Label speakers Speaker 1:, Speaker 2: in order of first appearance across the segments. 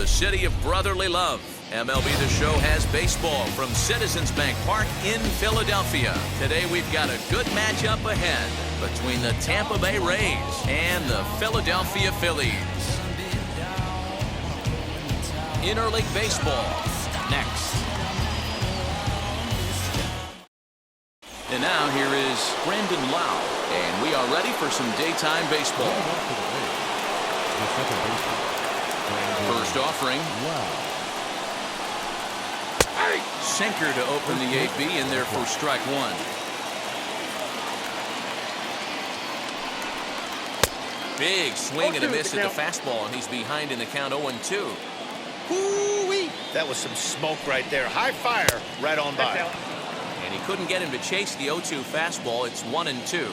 Speaker 1: the city of brotherly love. MLB The Show has baseball from Citizens Bank Park in Philadelphia. Today we've got a good matchup ahead between the Tampa Bay Rays and the Philadelphia Phillies. Interleague baseball next. And now here is Brandon Lau, and we are ready for some daytime baseball. First offering. Sinker to open the AB, and there for strike one. Big swing and a miss at the fastball, and he's behind in the count 0-2.
Speaker 2: Woo-wee! That was some smoke right there. High fire right on by.
Speaker 1: And he couldn't get him to chase the 0-2 fastball. It's 1-2.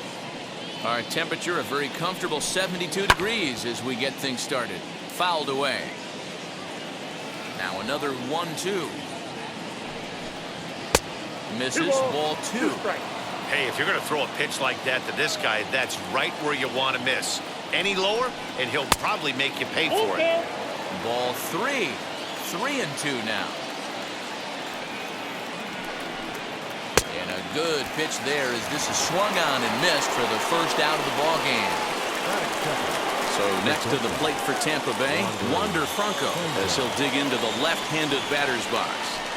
Speaker 1: Our temperature a very comfortable 72 degrees as we get things started. Fouled away. Now another 1-2. Misses, ball two.
Speaker 2: Hey, if you're going to throw a pitch like that to this guy, that's right where you want to miss. Any lower, and he'll probably make you pay for it.
Speaker 1: Ball three. 3-2 now. And a good pitch there as this is swung on and missed for the first out of the ball game. So next to the plate for Tampa Bay, Wander Franco, as he'll dig into the left-handed batter's box.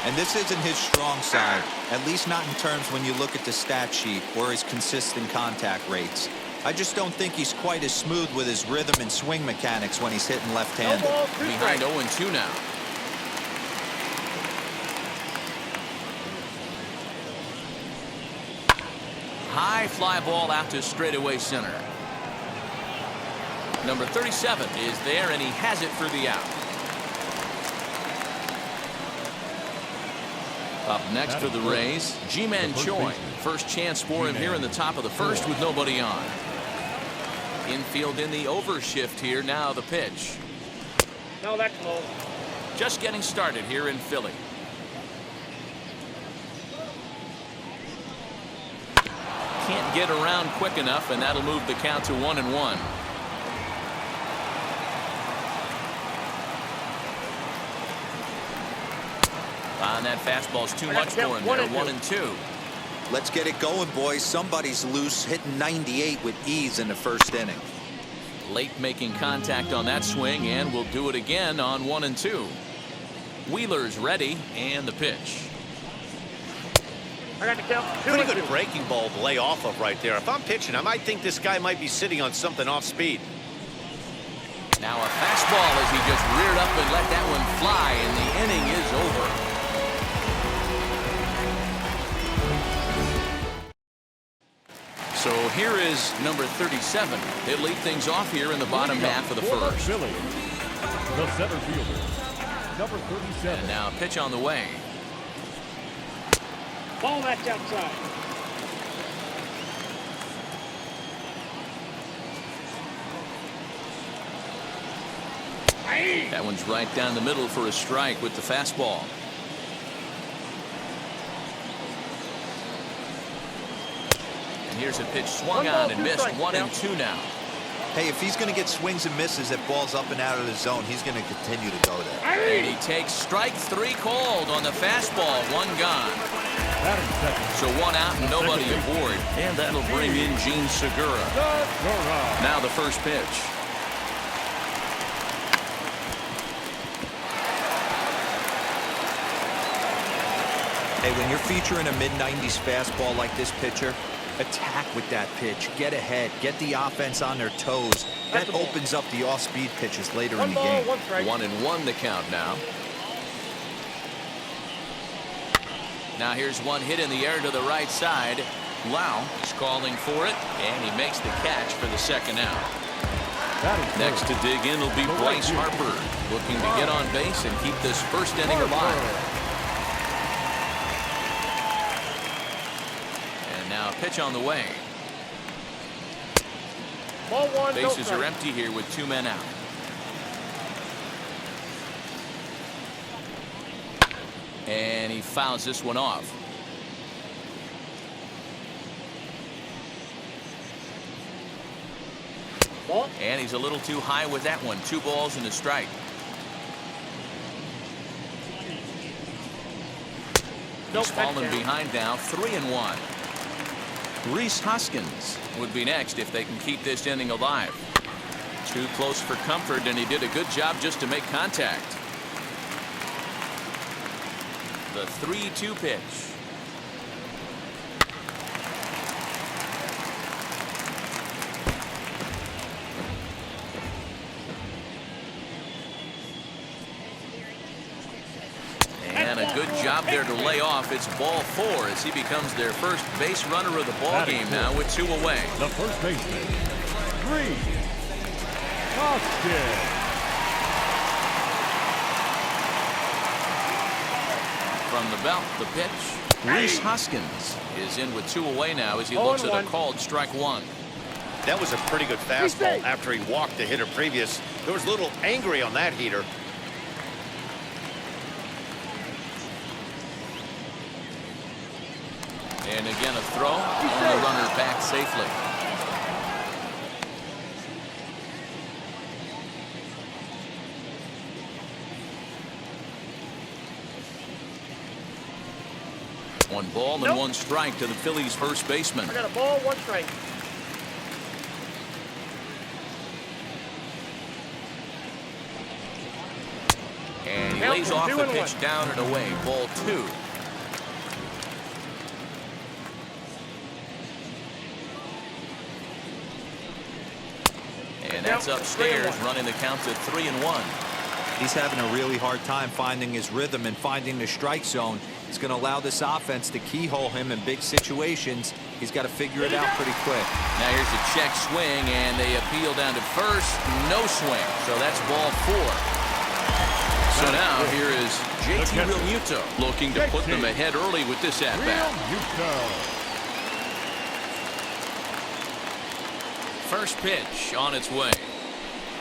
Speaker 3: And this isn't his strong side, at least not in terms when you look at the stat sheet or his consistent contact rates. I just don't think he's quite as smooth with his rhythm and swing mechanics when he's hitting left-handed.
Speaker 1: Behind 0-2 now. High fly ball out to straightaway center. Number 37 is there, and he has it for the out. Up next for the Rays, Ji-Man Choi. First chance for him here in the top of the first with nobody on. Infield in the overshift here. Now the pitch.
Speaker 4: No, that's low.
Speaker 1: Just getting started here in Philly. Can't get around quick enough, and that'll move the count to 1-1. On that fastball's too much for him there. 1-2.
Speaker 3: Let's get it going, boys. Somebody's loose, hitting 98 with ease in the first inning.
Speaker 1: Late making contact on that swing, and we'll do it again on 1-2. Wheeler's ready, and the pitch.
Speaker 4: I got the count.
Speaker 2: Pretty good breaking ball to lay off of right there. If I'm pitching, I might think this guy might be sitting on something off speed.
Speaker 1: Now a fastball as he just reared up and let that one fly, and the inning is over. So here is number 37. He'll lead things off here in the bottom half of the first.
Speaker 5: Philly, the center fielder, number 37.
Speaker 1: And now a pitch on the way.
Speaker 4: Ball match outside.
Speaker 1: That one's right down the middle for a strike with the fastball. And here's a pitch swung on and missed. 1-2 now.
Speaker 3: Hey, if he's going to get swings and misses at balls up and out of the zone, he's going to continue to go there.
Speaker 1: And he takes strike three called on the fastball. One gone. So one out and nobody aboard. And that'll bring in Gene Segura. Now the first pitch.
Speaker 3: Hey, when you're featuring a mid-90s fastball like this pitcher, attack with that pitch. Get ahead. Get the offense on their toes. That opens up the off-speed pitches later in the game.
Speaker 1: 1-1 the count now. Now here's one hit in the air to the right side. Lau is calling for it, and he makes the catch for the second out. Next to dig in will be Bryce Harper, looking to get on base and keep this first inning alive. And now a pitch on the way.
Speaker 4: Ball one.
Speaker 1: Bases are empty here with 2 men out. And he fouls this one off. And he's a little too high with that one. 2 balls and a strike. He's fallen behind now, 3-1. Rhys Hoskins would be next if they can keep this inning alive. Too close for comfort, and he did a good job just to make contact. The 3-2 pitch. And a good job there to lay off. It's ball 4 as he becomes their first base runner of the ball game now with 2 away.
Speaker 5: The first baseman, Rhys Hoskins.
Speaker 1: From the belt, the pitch. Rhys Hoskins is in with 2 away now as he looks at a called strike 1.
Speaker 2: That was a pretty good fastball after he walked the hitter previous. There was a little angry on that heater.
Speaker 1: And again a throw, and the runner back safely. One ball and 1 strike to the Phillies first baseman.
Speaker 4: I got a ball, 1 strike.
Speaker 1: And he lays off the pitch down and away. Ball 2. And that's upstairs, running the count to 3-1.
Speaker 3: He's having a really hard time finding his rhythm and finding the strike zone. It's going to allow this offense to keyhole him in big situations. He's got to figure it out pretty quick.
Speaker 1: Now here's a check swing, and they appeal down to first. No swing. So that's ball 4. So now here is JT Realmuto looking to put them ahead early with this at-bat. First pitch on its way.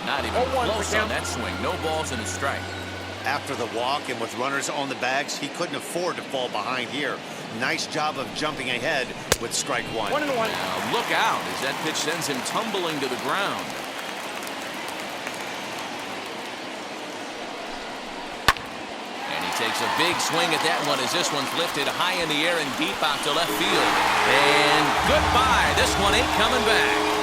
Speaker 1: Not even close on that swing. No balls and a strike.
Speaker 2: After the walk and with runners on the bags, he couldn't afford to fall behind here. Nice job of jumping ahead with strike 1.
Speaker 4: 1-1.
Speaker 1: Now look out as that pitch sends him tumbling to the ground. And he takes a big swing at that one as this one's lifted high in the air and deep out to left field. And goodbye. This one ain't coming back.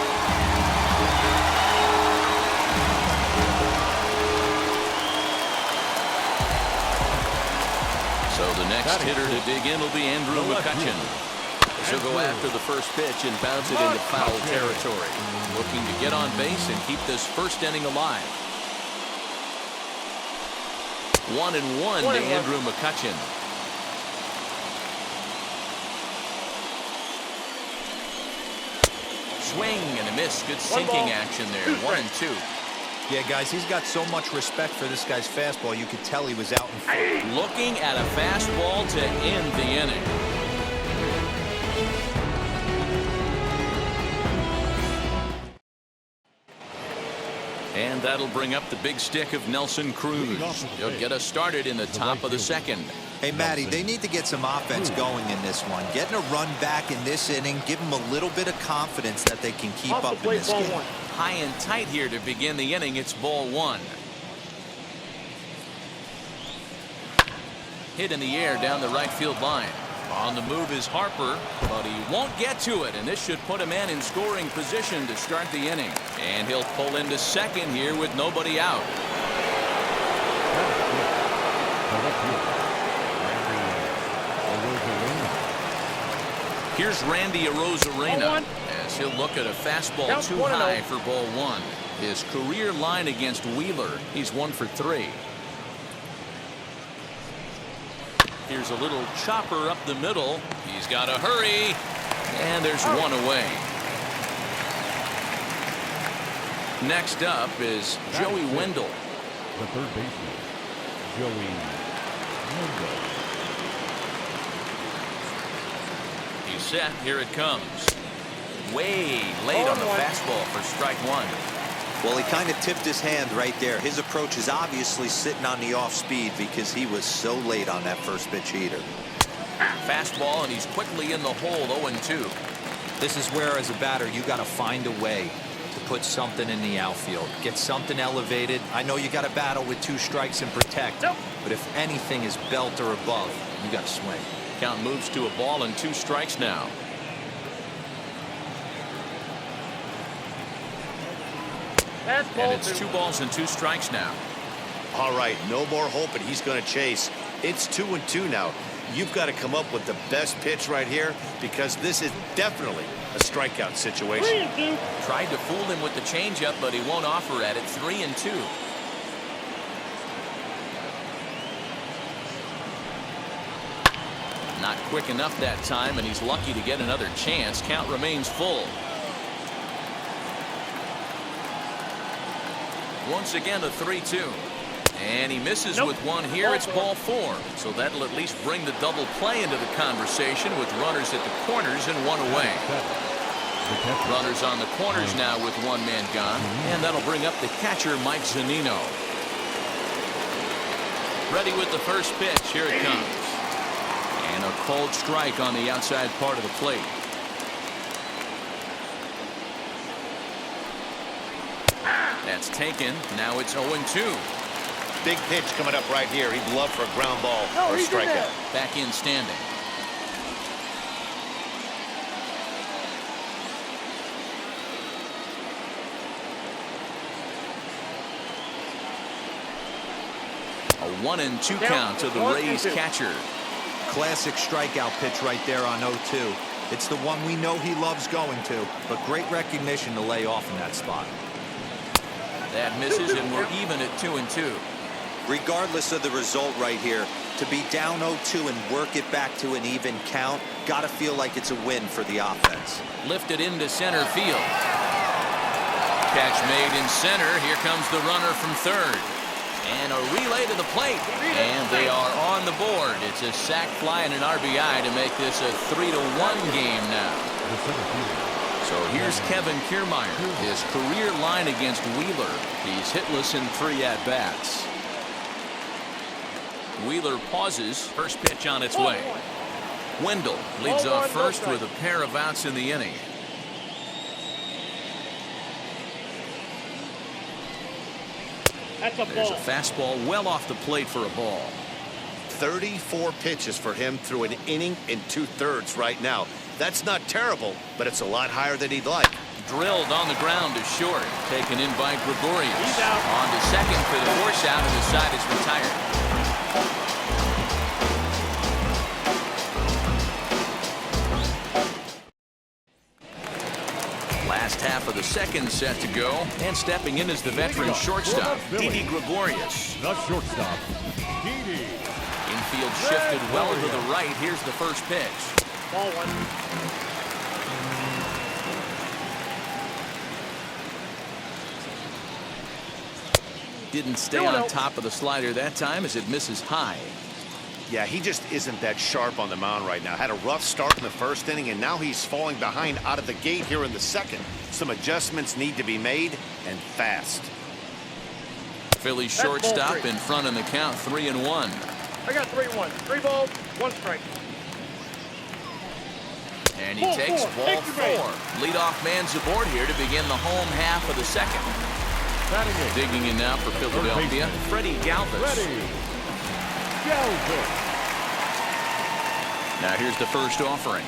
Speaker 1: So the next hitter to dig in will be Andrew McCutchen. He'll go after the first pitch and bounce it into foul territory. Looking to get on base and keep this first inning alive. 1-1 to Andrew McCutchen. Swing and a miss. Good sinking action there. 1-2.
Speaker 3: Yeah, guys, he's got so much respect for this guy's fastball. You could tell he was out in front.
Speaker 1: Looking at a fastball to end the inning. And that'll bring up the big stick of Nelson Cruz. He'll get us started in the top of the second.
Speaker 3: Hey, Matty, they need to get some offense going in this one. Getting a run back in this inning, give them a little bit of confidence that they can keep up in this game.
Speaker 1: High and tight here to begin the inning. It's ball 1. Hit in the air down the right field line. On the move is Harper, but he won't get to it, and this should put a man in scoring position to start the inning. And he'll pull into second here with nobody out. Here's Randy Arozarena as he'll look at a fastball too high for ball 1. His career line against Wheeler, he's 1 for 3. Here's a little chopper up the middle. He's got to hurry. And there's 1 away. Next up is Joey Wendell.
Speaker 5: The third baseman, Joey Wendell.
Speaker 1: He's set. Here it comes. Way late on the fastball for strike 1.
Speaker 3: Well, he kind of tipped his hand right there. His approach is obviously sitting on the off speed because he was so late on that first pitch heater.
Speaker 1: Fastball, and he's quickly in the hole. 0-2.
Speaker 3: This is where, as a batter, you got to find a way to put something in the outfield. Get something elevated. I know you got to battle with 2 strikes and protect. But if anything is belt or above, you got to swing.
Speaker 1: Count moves to a ball and 2 strikes now. And it's 2 balls and 2 strikes now.
Speaker 2: All right, no more hoping he's going to chase. It's 2-2 now. You've got to come up with the best pitch right here because this is definitely a strikeout situation.
Speaker 4: 3-2.
Speaker 1: Tried to fool him with the changeup, but he won't offer at it. 3-2. Not quick enough that time, and he's lucky to get another chance. Count remains full. Once again, a 3-2. And he misses with one here. It's ball 4. So that'll at least bring the double play into the conversation with runners at the corners and 1 away. Runners on the corners now with 1 man gone. And that'll bring up the catcher, Mike Zunino. Ready with the first pitch. Here it comes. And a cold strike on the outside part of the plate. That's taken. Now it's 0-2.
Speaker 2: Big pitch coming up right here. He'd love for a ground ball or a strikeout.
Speaker 1: Back in standing. A 1-2 count to the Rays catcher.
Speaker 3: Classic strikeout pitch right there on 0-2. It's the one we know he loves going to, but great recognition to lay off in that spot.
Speaker 1: That misses, and we're even at 2-2.
Speaker 3: Regardless of the result right here, to be down 0-2 and work it back to an even count, gotta feel like it's a win for the offense.
Speaker 1: Lifted into center field. Catch made in center. Here comes the runner from third. And a relay to the plate. And they are on the board. It's a sac fly and an RBI to make this a 3-1 game now. So here's Kevin Kiermaier. His career line against Wheeler. He's hitless in 3 at-bats. Wheeler pauses. First pitch on its way. Wendell leads off first with a pair of outs in the inning.
Speaker 4: That's a
Speaker 1: There's
Speaker 4: ball.
Speaker 1: a fastball well off the plate for a ball.
Speaker 2: 34 pitches for him through an inning and 2/3 right now. That's not terrible, but it's a lot higher than he'd like.
Speaker 1: Drilled on the ground to short. Taken in by Gregorius.
Speaker 4: He's out.
Speaker 1: On to second for the force out, and the side is retired. Last half of the second set to go, and stepping in is the veteran shortstop, Didi Gregorius.
Speaker 5: The shortstop, Didi.
Speaker 1: Infield shifted well to the right. Here's the first pitch.
Speaker 4: Ball 1.
Speaker 1: Didn't stay on top of the slider that time as it misses high.
Speaker 2: Yeah, he just isn't that sharp on the mound right now. Had a rough start in the first inning, and now he's falling behind out of the gate here in the second. Some adjustments need to be made, and fast.
Speaker 1: Phillies shortstop in front in the count, 3-1.
Speaker 4: I got 3-1. 3 balls, 1 strike.
Speaker 1: And he takes ball 4. Leadoff man's aboard here to begin the home half of the second. Digging in now for Philadelphia, Freddie Galvis. Now here's the first offering.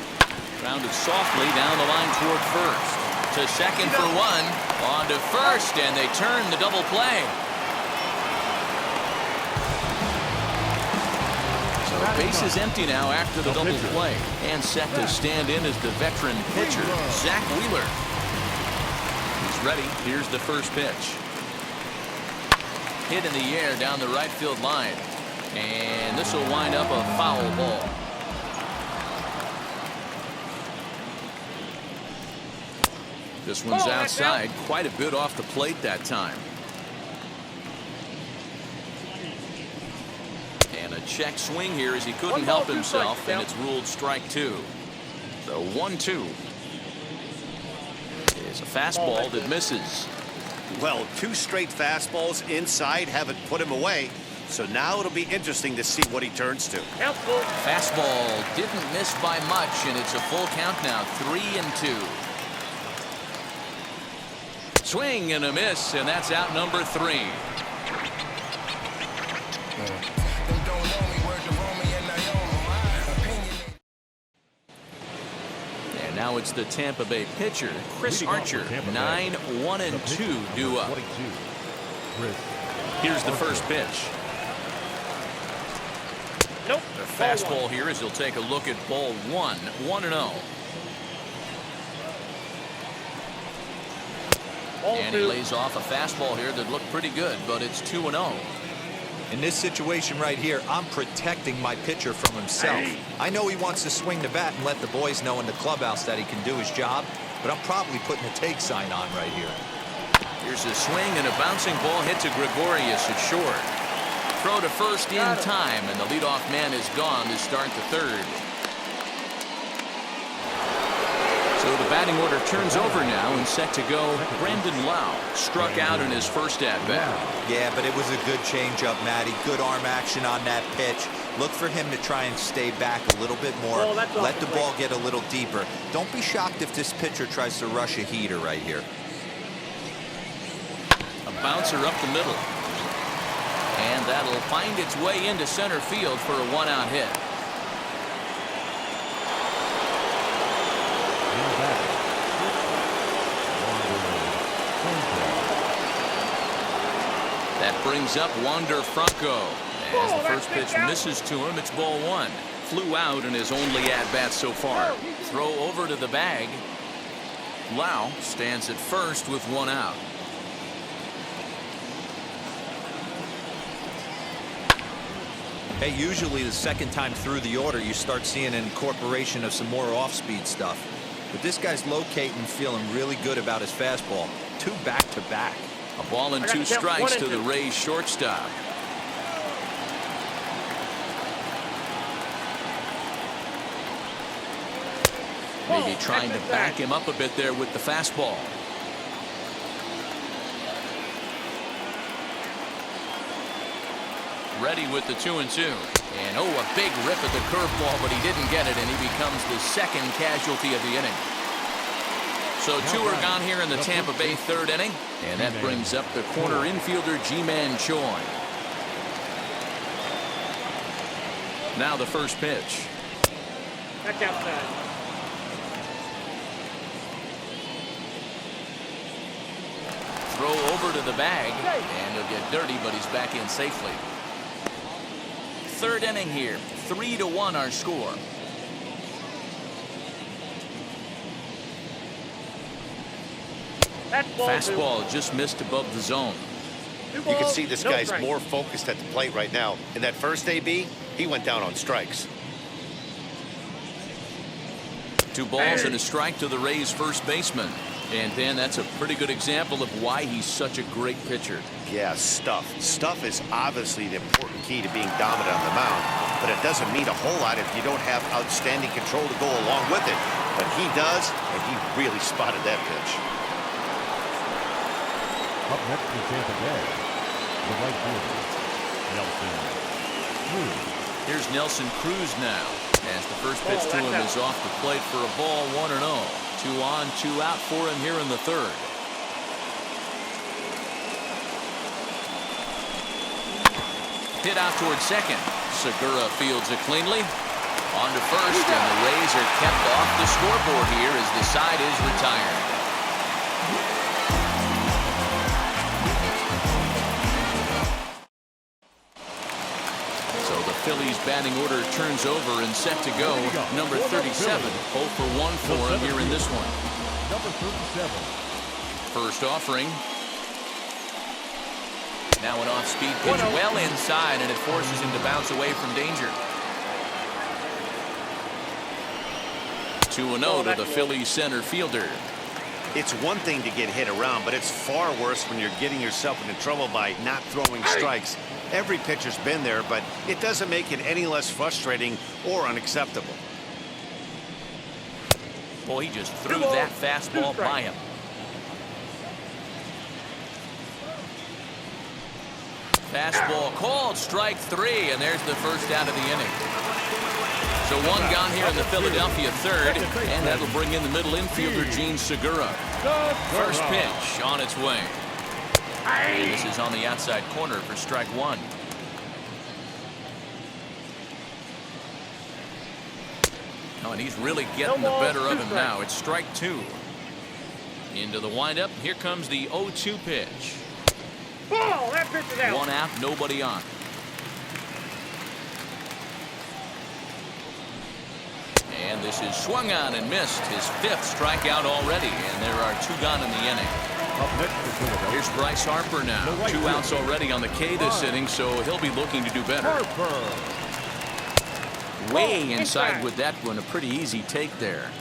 Speaker 1: Grounded softly down the line toward first. To second for 1. On to first, and they turn the double play. So base is empty now after the double play. And set to stand in as the veteran pitcher, Zach Wheeler. He's ready. Here's the first pitch. Hit in the air down the right field line. And this will wind up a foul ball. This one's outside, quite a bit off the plate that time. And a check swing here as he couldn't help himself, and it's ruled strike 2. The 1-2 is a fastball that misses.
Speaker 2: Well, 2 straight fastballs inside haven't put him away. So now it'll be interesting to see what he turns to.
Speaker 1: Fastball didn't miss by much, and it's a full count now, 3-2. Swing and a miss, and that's out number 3. Now it's the Tampa Bay pitcher, Chris Archer. 9-1-2 due up. Here's the first pitch.
Speaker 4: Nope.
Speaker 1: The fastball here as he'll take a look at ball 1. 1-0. And he lays off a fastball here that looked pretty good, but it's 2-0.
Speaker 3: In this situation right here, I'm protecting my pitcher from himself. I know he wants to swing the bat and let the boys know in the clubhouse that he can do his job, but I'm probably putting a take sign on right here.
Speaker 1: Here's a swing and a bouncing ball hit to Gregorius at short. Throw to first in time, and the leadoff man is gone to start the third. So the batting order turns over now and set to go. Brandon Lau struck out in his first at-bat.
Speaker 3: Yeah, but it was a good changeup, Matty. Good arm action on that pitch. Look for him to try and stay back a little bit more. Let the ball get a little deeper. Don't be shocked if this pitcher tries to rush a heater right here.
Speaker 1: A bouncer up the middle. And that'll find its way into center field for a one-out hit. That brings up Wander Franco. As the first pitch misses to him, it's ball 1. Flew out in his only at-bat so far. Throw over to the bag. Lau stands at first with 1 out.
Speaker 3: Hey, usually the second time through the order, you start seeing an incorporation of some more off-speed stuff. But this guy's locating and feeling really good about his fastball. 2 back-to-back.
Speaker 1: A ball and 2 strikes to the Rays shortstop. Maybe trying to back him up a bit there with the fastball. Ready with the 2-2. And oh, a big rip at the curveball, but he didn't get it, and he becomes the second casualty of the inning. So 2 are gone here in the Tampa Bay third inning, and that brings up the corner infielder Ji-Man Choi. Now the first pitch.
Speaker 4: Back outside.
Speaker 1: Throw over to the bag, and he'll get dirty, but he's back in safely. Third inning here. 3-1 our score. Fastball just missed above the zone.
Speaker 2: You can see this guy's more focused at the plate right now. In that first AB, he went down on strikes.
Speaker 1: 2 balls and a strike to the Rays first baseman. And Dan, that's a pretty good example of why he's such a great pitcher.
Speaker 2: Yeah, stuff. Stuff is obviously the important key to being dominant on the mound, but it doesn't mean a whole lot if you don't have outstanding control to go along with it. But he does, and he really spotted that pitch.
Speaker 5: Up next to Tampa Bay, the right fielder, Nelson Cruz.
Speaker 1: Here's Nelson Cruz now, as the first pitch to him is off the plate for a ball, 1-0. 2 on, 2 out for him here in the third. Hit out towards second. Segura fields it cleanly. On to first, and the Rays are kept off the scoreboard here as the side is retired. So the Phillies batting order turns over and set to go. Number 37, 0 for 1 for him here in this one.
Speaker 5: Number 37.
Speaker 1: First offering. Now an off-speed pitch well inside, and it forces him to bounce away from danger. 2-0 to the Phillies center fielder.
Speaker 2: It's one thing to get hit around, but it's far worse when you're getting yourself into trouble by not throwing strikes. Every pitcher's been there, but it doesn't make it any less frustrating or unacceptable.
Speaker 1: Boy, he just threw that fastball by him. Fastball called, strike 3, and there's the first out of the inning. So 1 gone here in the Philadelphia third, and that'll bring in the middle infielder Gene Segura. First pitch on its way. And this is on the outside corner for strike 1. Oh, and he's really getting the better of him now. It's strike 2. Into the windup. Here comes the 0-2 pitch.
Speaker 4: Ball, that pitch is out.
Speaker 1: 1 out, nobody on. And this is swung on and missed. His 5th strikeout already, and there are 2 gone in the inning.
Speaker 5: Up next for Philadelphia.
Speaker 1: Here's Bryce Harper now. 2 outs already on the K this inning, so he'll be looking to do better. Way inside with that one. A pretty easy take there.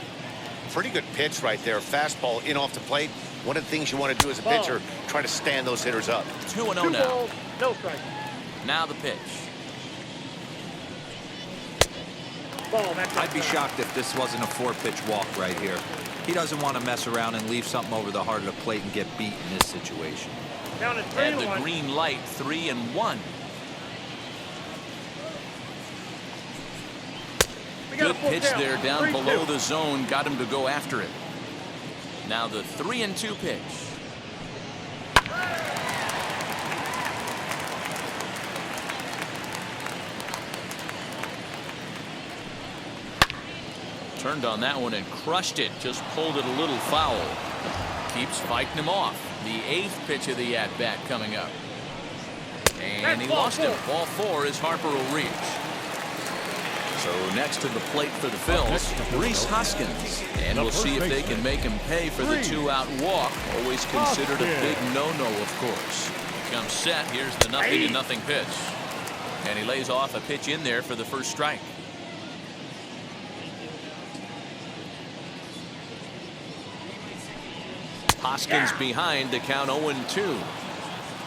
Speaker 2: Pretty good pitch right there. Fastball in off the plate. One of the things you want to do as a pitcher, try to stand those hitters up.
Speaker 1: 2-0
Speaker 4: 2
Speaker 1: now.
Speaker 4: balls, no strike.
Speaker 1: Now the pitch.
Speaker 4: Ball, that's
Speaker 3: I'd be shocked if this wasn't a 4-pitch walk right here. He doesn't want to mess around and leave something over the heart of the plate and get beat in this situation.
Speaker 4: down at
Speaker 1: And the
Speaker 4: 3-1.
Speaker 1: green light, 3-1.
Speaker 4: We got a
Speaker 1: Good
Speaker 4: full
Speaker 1: pitch
Speaker 4: count.
Speaker 1: there down
Speaker 4: 3-2.
Speaker 1: below the zone. Got him to go after it. Now the 3-2 pitch. Turned on that one and crushed it. Just pulled it a little foul. Keeps fighting him off. The 8th pitch of the at-bat coming up. And he lost him. Ball 4 as Harper will reach. So next to the plate for the Phils, Rhys Hoskins. And we'll see if they can make him pay for the 2-out walk. Always considered a big no-no, of course. Comes set. Here's the 0-0 pitch. And he lays off a pitch in there for the first strike. Hoskins behind to count 0-2.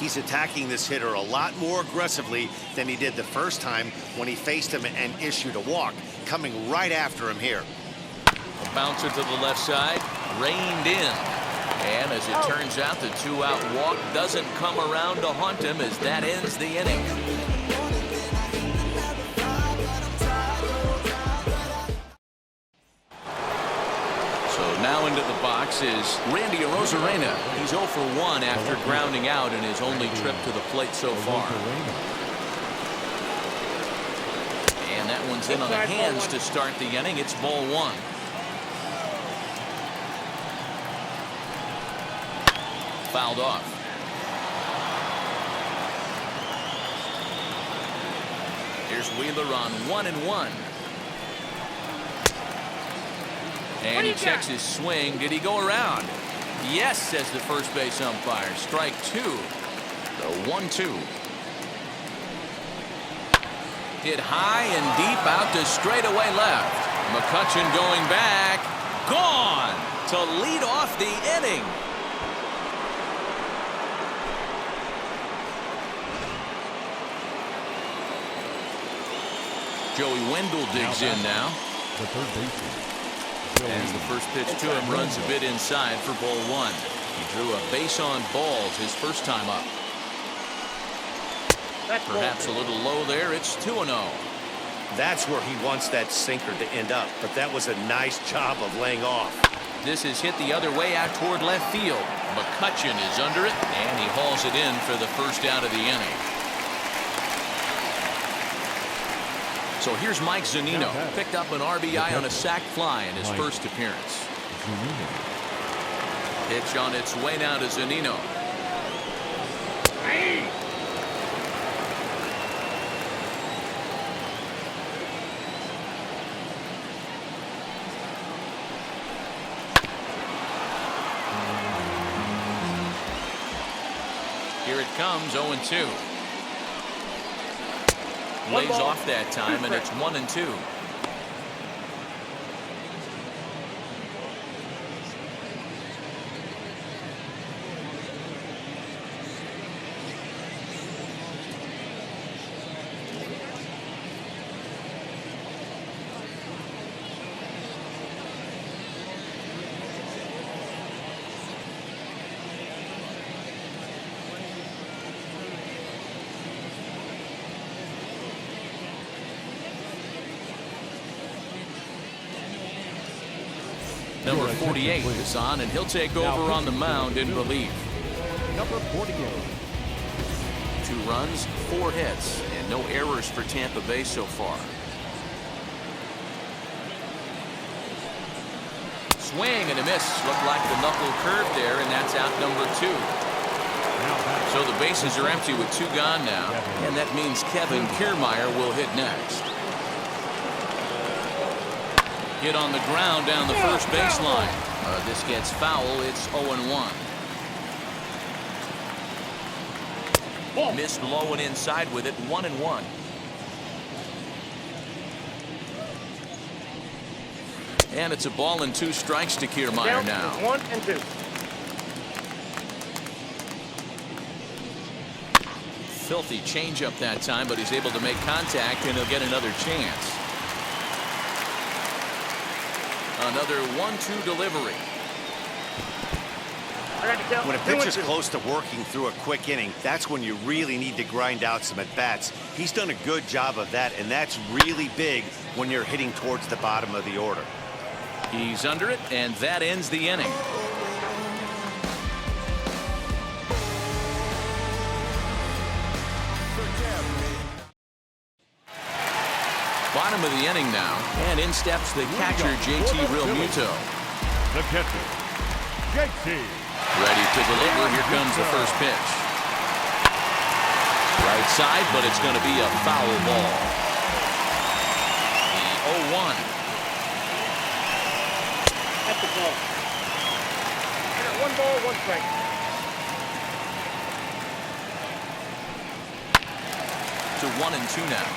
Speaker 2: He's attacking this hitter a lot more aggressively than he did the first time when he faced him and issued a walk. Coming right after him here.
Speaker 1: A bouncer to the left side, reined in. And as it turns out, the 2-out walk doesn't come around to haunt him as that ends the inning. So now into the box is Randy Arozarena. He's 0 for 1 after grounding out in his only trip to the plate so far. And that one's in on the hands to start the inning. It's ball 1. Fouled off. Here's Wheeler on 1-1. And he checks his swing. Did he go around? Yes, says the first base umpire. Strike 2. The 1-2. Hit high and deep out to straightaway left. McCutchen going back. Gone to lead off the inning. Joey Wendell digs in now.
Speaker 5: The third baseman.
Speaker 1: As the first pitch to him runs a bit inside for ball 1. He drew a base on balls his first time up. Perhaps a little low there. It's 2-0.
Speaker 2: That's where he wants that sinker to end up, but that was a nice job of laying off.
Speaker 1: This is hit the other way out toward left field. McCutchen is under it, and he hauls it in for the first out of the inning. So here's Mike Zunino. Picked up an RBI on a sac fly in his first appearance. Pitch on its way now to Zunino. Here it comes, 0-2. Lays off that time, and it's 1-2. Number 48 is on, and he'll take over on the mound in relief.
Speaker 5: Number 48.
Speaker 1: 2 runs, 4 hits, and no errors for Tampa Bay so far. Swing and a miss. Looked like the knuckle curve there, and that's out number 2. So the bases are empty with 2 gone now, and that means Kevin Kiermaier will hit next. Hit on the ground down the first baseline. This gets foul. It's 0-1. Missed low and inside with it. 1-1. And it's a ball and 2 strikes to Kiermaier now.
Speaker 4: 1-2.
Speaker 1: Filthy changeup that time, but he's able to make contact, and he'll get another chance. Another 1-2 delivery.
Speaker 2: When a pitcher's close to working through a quick inning, that's when you really need to grind out some at-bats. He's done a good job of that, and that's really big when you're hitting towards the bottom of the order.
Speaker 1: He's under it, and that ends the inning. Bottom of the inning now, and in steps the catcher, JT Realmuto.
Speaker 5: The catcher, JT.
Speaker 1: Ready to deliver. Here comes the first pitch. Right side, but it's going to be a foul ball. The 0-1.
Speaker 4: That's the ball. 1 ball, 1 strike.
Speaker 1: To 1-2 now.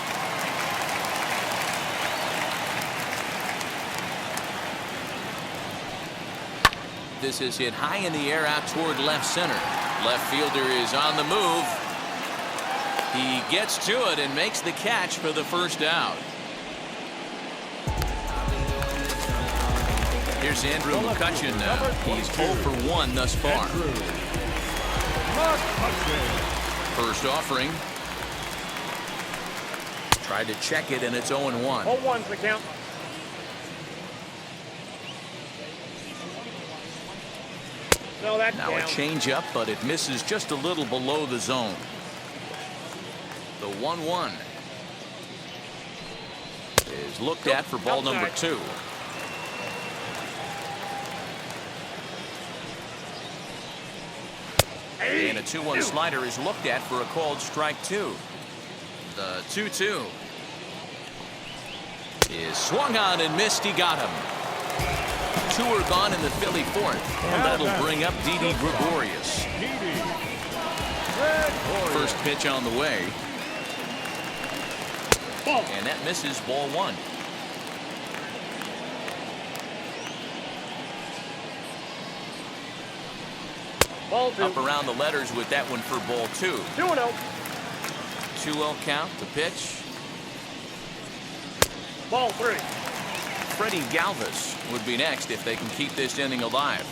Speaker 1: This is hit high in the air out toward left center. Left fielder is on the move. He gets to it and makes the catch for the first out. Here's Andrew McCutchen now. He's 0 for 1 thus far. First offering. Tried to check it, and it's 0-1.
Speaker 4: 0-1's the count. No, that's
Speaker 1: now a changeup, but it misses just a little below the zone. The 1-1 is looked at for ball number 2. And a 2-1 slider is looked at for a called strike 2. The 2-2 is swung on and missed. He got him. 2 are gone in the Philly 4th, and that'll bring up Didi Gregorius. First pitch on the way, and that misses. Ball 1.
Speaker 4: Ball 2.
Speaker 1: Up around the letters with that one for ball 2.
Speaker 4: 2-0.
Speaker 1: 2-0 count. The pitch.
Speaker 4: Ball 3.
Speaker 1: Freddie Galvis would be next if they can keep this inning alive.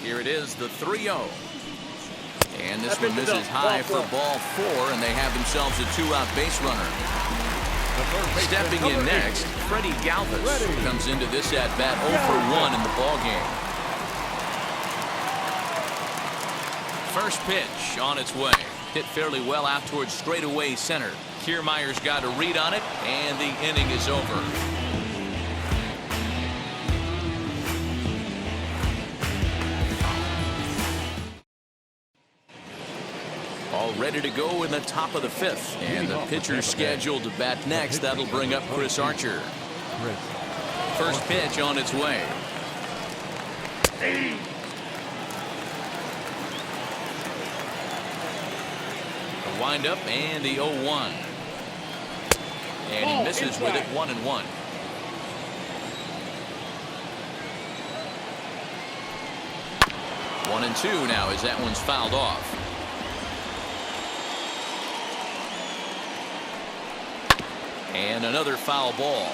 Speaker 1: Here it is, the 3-0. And this one misses high for ball 4, and they have themselves a 2-out base runner. Stepping in next, Freddie Galvis comes into this at-bat 0 for 1 in the ballgame. First pitch on its way. Hit fairly well out towards straightaway center. Kiermaier's got a read on it, and the inning is over. All ready to go in the top of the 5th, and the pitcher scheduled to bat next. That'll bring up Chris Archer. First pitch on its way. The windup and the 0-1, and he misses with it. 1-1. One and 2 now as that one's fouled off. And another foul ball.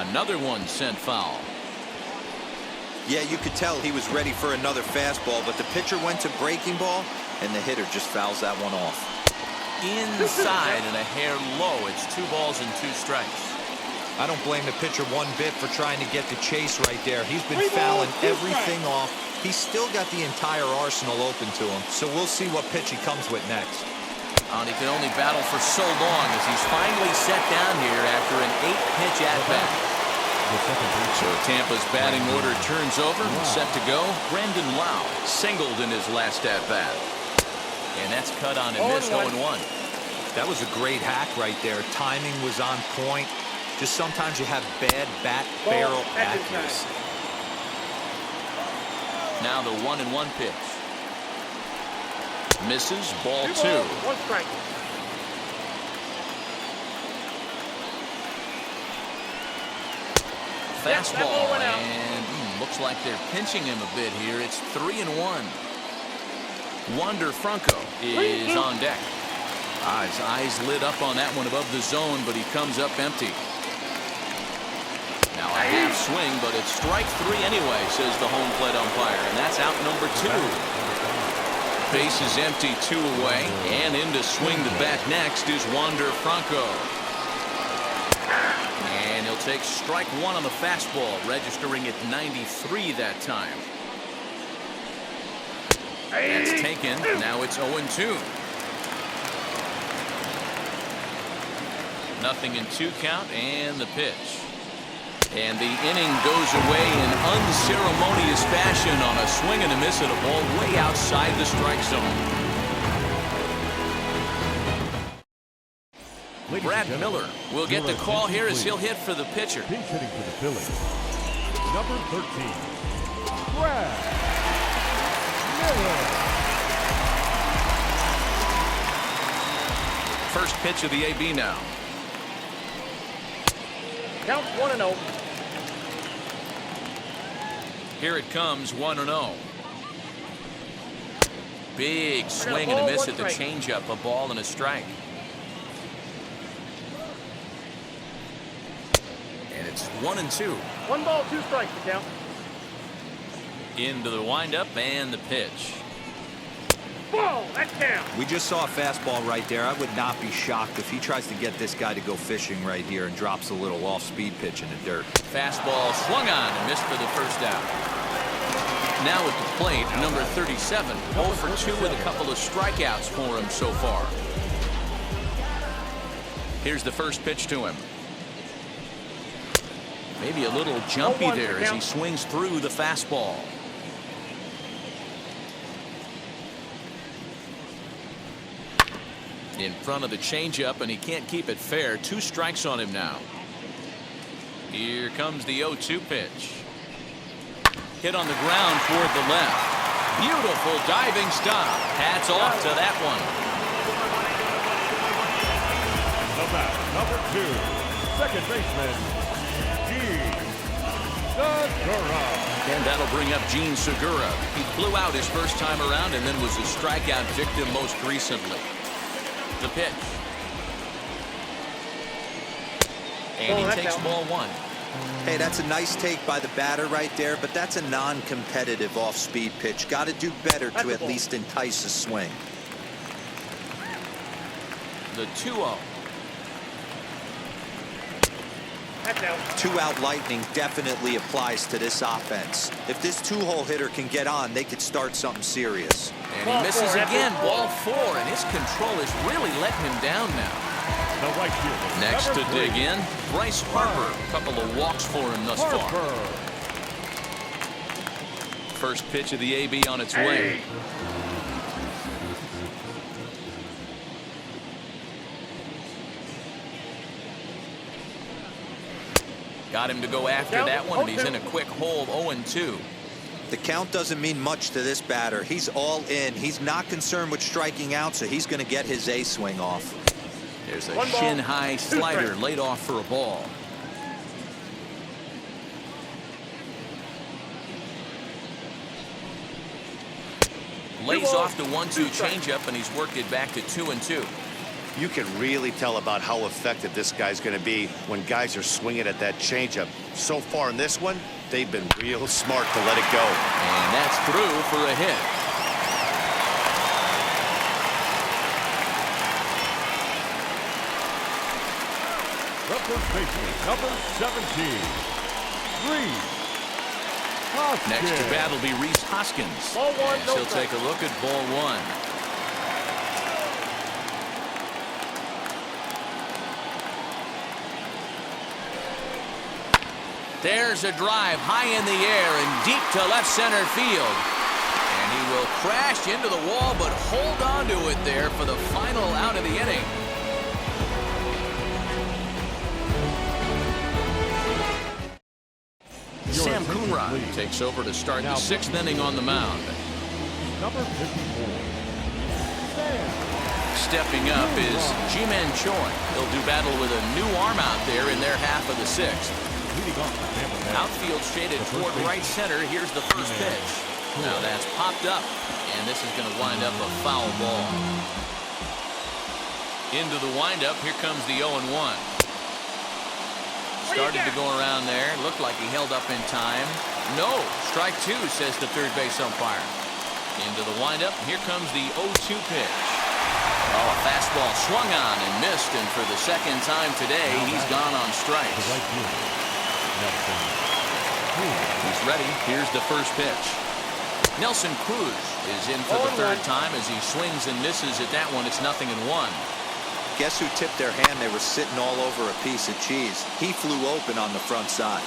Speaker 1: Another one sent foul.
Speaker 3: Yeah, you could tell he was ready for another fastball, but the pitcher went to breaking ball, and the hitter just fouls that one off.
Speaker 1: Inside and a hair low. It's 2 balls and 2 strikes.
Speaker 3: I don't blame the pitcher one bit for trying to get the chase right there. He's been fouling everything off. He's still got the entire arsenal open to him, so we'll see what pitch he comes with next.
Speaker 1: And he can only battle for so long as he's finally set down here after an 8-pitch at-bat. So Tampa's batting order turns over. Set to go. Brandon Lau singled in his last at-bat. And that's cut on and missed 0-1.
Speaker 3: That was a great hack right there. Timing was on point. Just sometimes you have bad bat barrel accuracy.
Speaker 1: Now the 1-1 pitch. Misses. Ball 2.
Speaker 4: 1 strike.
Speaker 1: Fastball, and looks like they're pinching him a bit here. It's 3-1. Wander Franco is on deck. His eyes lit up on that one above the zone, but he comes up empty. Now a half swing, but it's strike 3 anyway, says the home plate umpire, and that's out number 2. Base is empty, 2 away, and in to swing the bat next is Wander Franco. And he'll take strike 1 on the fastball, registering at 93 that time. That's taken. Now it's 0-2. Nothing in 2 count, and the pitch. And the inning goes away in unceremonious fashion on a swing and a miss at a ball way outside the strike zone. Brad Miller will get the call here as he'll hit for the pitcher.
Speaker 5: Pinch hitting for the Phillies, number 13, Brad Miller.
Speaker 1: First pitch of the AB now.
Speaker 4: Count 1-0.
Speaker 1: Here it comes, 1-0. Big swing and a miss at the changeup, a ball and a strike. And it's 1-2.
Speaker 4: 1 ball, 2 strikes to count.
Speaker 1: Into the windup and the pitch.
Speaker 4: Ball, that's down.
Speaker 3: We just saw a fastball right there. I would not be shocked if he tries to get this guy to go fishing right here and drops a little off-speed pitch in the dirt.
Speaker 1: Fastball swung on and missed for the first out. Now at the plate, number 37, 0 for 2 with a couple of strikeouts for him so far. Here's the first pitch to him. Maybe a little jumpy there as he swings through the fastball. In front of the changeup, and he can't keep it fair. 2 strikes on him now. Here comes the 0-2 pitch. Hit on the ground toward the left. Beautiful diving stop. Hats off to that one.
Speaker 5: The bat, number 2, second baseman, Gene Segura.
Speaker 1: And that'll bring up Gene Segura. He flew out his first time around and then was a strikeout victim most recently. The pitch. And he takes ball 1.
Speaker 3: Hey, that's a nice take by the batter right there, but that's a non-competitive off-speed pitch. Got to do better to at least entice a swing.
Speaker 1: The 2-0.
Speaker 3: 2-out lightning definitely applies to this offense. If this 2-hole hitter can get on, they could start something serious.
Speaker 1: And he misses again, ball 4, and his control is really letting him down now.
Speaker 5: The right fielder,
Speaker 1: Next to
Speaker 5: number 3,
Speaker 1: dig in, Bryce Harper. A couple of walks for him thus far. First pitch of the AB on its way. Got him to go after that one, and he's in a quick hole, 0-2.
Speaker 3: The count doesn't mean much to this batter. He's all in. He's not concerned with striking out, so he's going to get his A swing off.
Speaker 1: There's a shin-high slider laid off for a ball. Lays off the 1-2 changeup, and he's worked it back to 2-2.
Speaker 2: You can really tell about how effective this guy's going to be when guys are swinging at that changeup. So far in this one, they've been real smart to let it go.
Speaker 1: And that's through for a hit.
Speaker 5: The first baseman, number 17, Reese Hoskins.
Speaker 1: Next to bat will be Reese Hoskins.
Speaker 4: Ball 1,
Speaker 1: He'll take a look at ball 1. There's a drive high in the air and deep to left center field. And he will crash into the wall, but hold on to it there for the final out of the inning. Sam Coonrod takes over to start the 6th inning on the mound.
Speaker 5: Number 54.
Speaker 1: Stepping up is Ji-Man Choi. He'll do battle with a new arm out there in their half of the 6th. Outfield shaded toward right center. Here's the first pitch. Now that's popped up, and this is going to wind up a foul ball. Into the windup, here comes the 0-1. Started to go around there. Looked like he held up in time. No, strike 2, says the third base umpire. Into the windup, here comes the 0-2 pitch. Oh, a fastball swung on and missed, and for the second time today, he's gone on strikes. He's ready. Here's the first pitch. Nelson Cruz is in for the third time as he swings and misses at that one. It's 0-1.
Speaker 3: Guess who tipped their hand? They were sitting all over a piece of cheese. He flew open on the front side.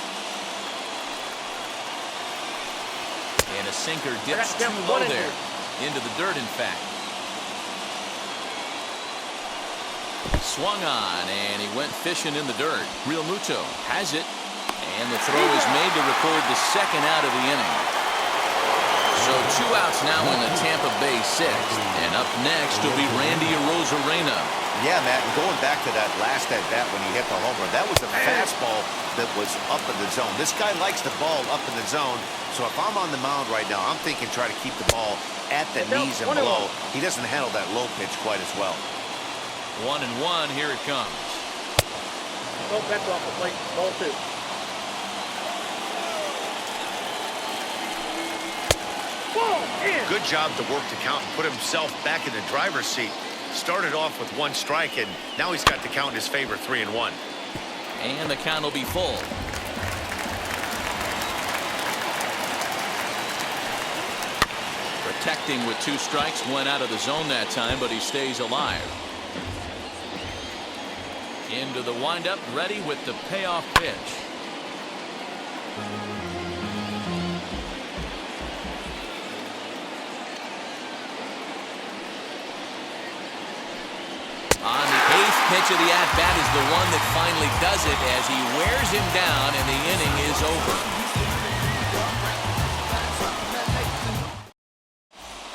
Speaker 1: And a sinker dips too low there. Into the dirt, in fact. Swung on, and he went fishing in the dirt. Real Muto has it, and the throw is made to record the second out of the inning. So 2 outs now in the Tampa Bay 6th, and up next will be Randy Arozarena.
Speaker 2: Yeah, Matt, and going back to that last at-bat when he hit the homer, that was a fastball that was up in the zone. This guy likes the ball up in the zone, so if I'm on the mound right now, I'm thinking try to keep the ball at the knees and below. He doesn't handle that low pitch quite as well.
Speaker 1: 1-1, here it comes.
Speaker 4: Don't bet off the plate. Ball 2.
Speaker 2: Good job to work the count and put himself back in the driver's seat. Started off with 1 strike, and now he's got the count in his favor, 3-1.
Speaker 1: And the count will be full. Protecting with 2 strikes, went out of the zone that time, but he stays alive. Into the windup, ready with the payoff pitch. On the 8th pitch of the at-bat is the one that finally does it as he wears him down, and the inning is over.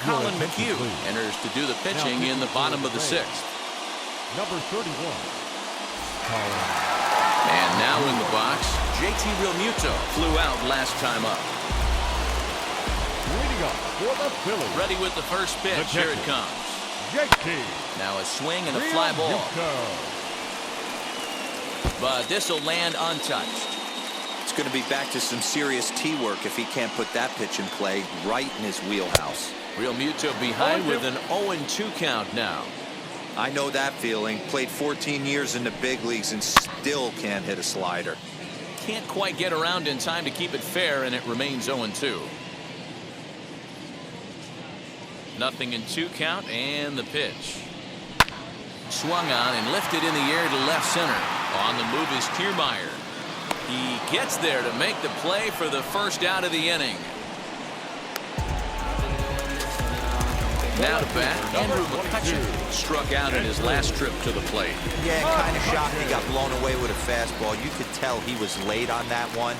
Speaker 1: Colin McHugh enters to do the pitching in the bottom of the 6th.
Speaker 5: Number 31.
Speaker 1: And now in the box, JT Realmuto flew out last time up.
Speaker 5: Leading up for the Phillies.
Speaker 1: Ready with the first pitch. Here it comes.
Speaker 5: JT.
Speaker 1: Now a swing and a fly ball. But this will land untouched.
Speaker 3: It's going to be back to some serious tee work if he can't put that pitch in play right in his wheelhouse.
Speaker 1: Realmuto behind with an 0-2 count now.
Speaker 3: I know that feeling. Played 14 years in the big leagues and still can't hit a slider.
Speaker 1: Can't quite get around in time to keep it fair, and it remains 0-2. 0-2 count, and the pitch. Swung on and lifted in the air to left center. On the move is Kiermaier. He gets there to make the play for the first out of the inning. Now to bat, Andrew McCutchen struck out in his last trip to the plate.
Speaker 3: Yeah, kind of shocked he got blown away with a fastball. You could tell he was late on that one,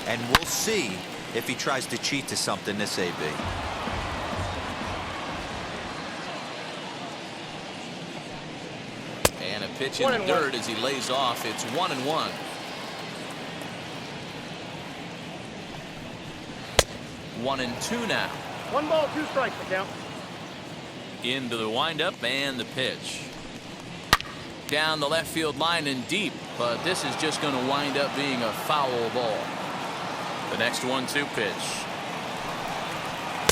Speaker 3: and we'll see if he tries to cheat to something this AB.
Speaker 1: And a pitch in the dirt as he lays off. It's 1-1. 1-2 now.
Speaker 4: 1 ball, 2 strikes, the count.
Speaker 1: Into the windup and the pitch. Down the left field line and deep, but this is just going to wind up being a foul ball. The next 1-2 pitch.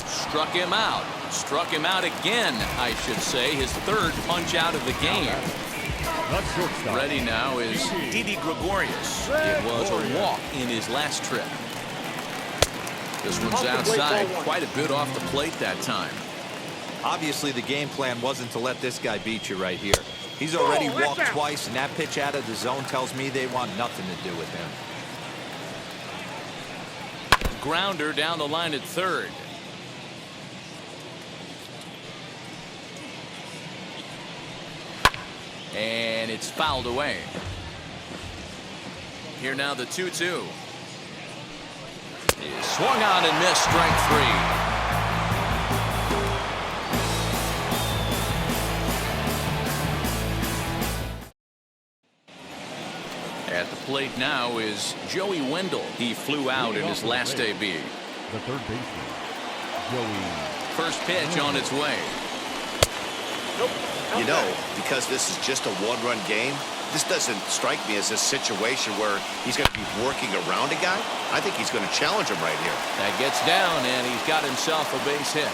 Speaker 1: Struck him out. Struck him out again, I should say. His 3rd punch out of the game. Ready now is Didi Gregorius. It was a walk in his last trip. This one's outside, quite a bit off the plate that time.
Speaker 3: Obviously, the game plan wasn't to let this guy beat you right here. He's already walked twice, and that pitch out of the zone tells me they want nothing to do with him.
Speaker 1: grounder down the line at third. And it's fouled away. Here now the 2-2. Swung on and missed, strike three. At the plate now is Joey Wendell. He flew out in his last AB.
Speaker 5: The third baseman, Joey.
Speaker 1: First pitch on its way.
Speaker 2: You know, because this is just a one-run game, this doesn't strike me as a situation where he's going to be working around a guy. I think he's going to challenge him right here.
Speaker 1: That gets down, and he's got himself a base hit.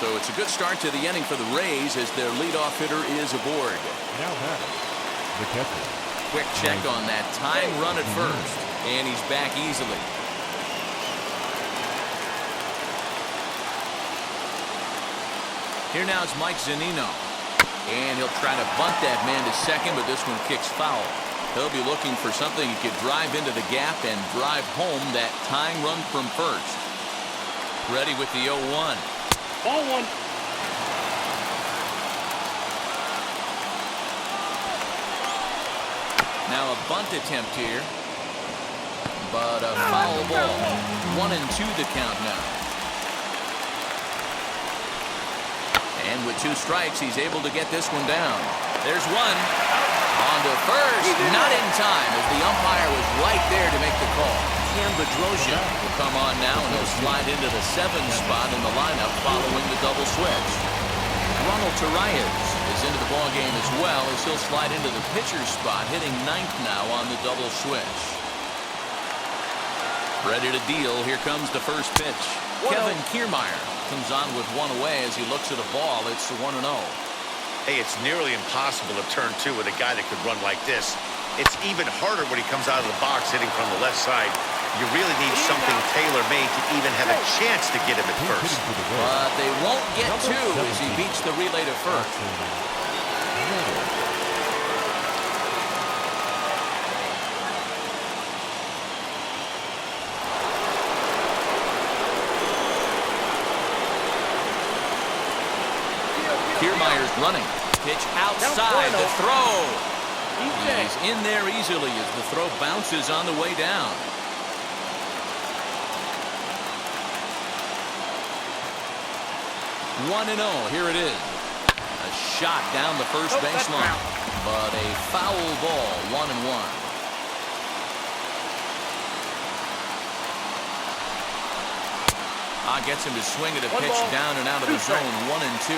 Speaker 1: So it's a good start to the inning for the Rays as their leadoff hitter is aboard.
Speaker 5: Now batting, the catcher.
Speaker 1: Quick check on that time run at first, and he's back easily. Here now is Mike Zunino. And he'll try to bunt that man to second, but this one kicks foul. He'll be looking for something he could drive into the gap and drive home that tying run from first. Ready with the 0-1.
Speaker 4: Ball one.
Speaker 1: Now a bunt attempt here, but a foul ball. 1-2 the count now. And with 2 strikes, he's able to get this one down. There's one. On to first. Not in time, as the umpire was right there to make the call. Cam Bedrosian will come on now, and he'll slide into the 7 spot in the lineup following the double switch. Ronald Torreyes is into the ballgame as well, as he'll slide into the pitcher's spot, hitting 9th now on the double switch. Ready to deal. Here comes the first pitch. Kevin Kiermaier comes on with one away as he looks at a ball. It's 1-0.
Speaker 2: Hey, it's nearly impossible to turn 2 with a guy that could run like this. It's even harder when he comes out of the box hitting from the left side. You really need something tailor-made to even have a chance to get him at first.
Speaker 1: But they won't get 2 as he beats the relay to first. Kiermaier's running. Pitch outside the throw. He's in there easily as the throw bounces on the way down. One and 0. Here it is. A shot down the first baseline, but a foul ball. 1-1. Gets him to swing at a pitch down and out of the zone. 1-2.